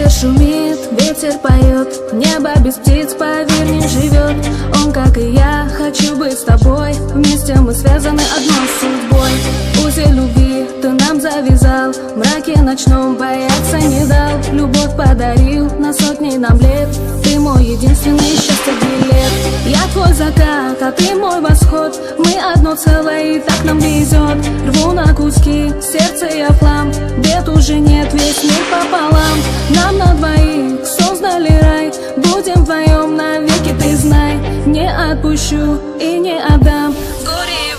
Море шумит, ветер поет, небо без птиц, поверь, не живет. Он, как и я, хочу быть с тобой, вместе мы связаны одной судьбой. Узел любви ты нам завязал, в мраке ночном бояться не дал. Любовь подарил на сотни нам лет, ты мой единственный счастье билет. Я твой закат, а ты мой восход, мы одно целое и так нам везет. Рву на куски, сердце я хлам, бед уже нет, весь мир пополам. Нам на двоих создали рай, будем вдвоем навеки, ты знай. Не отпущу и не отдам. В горе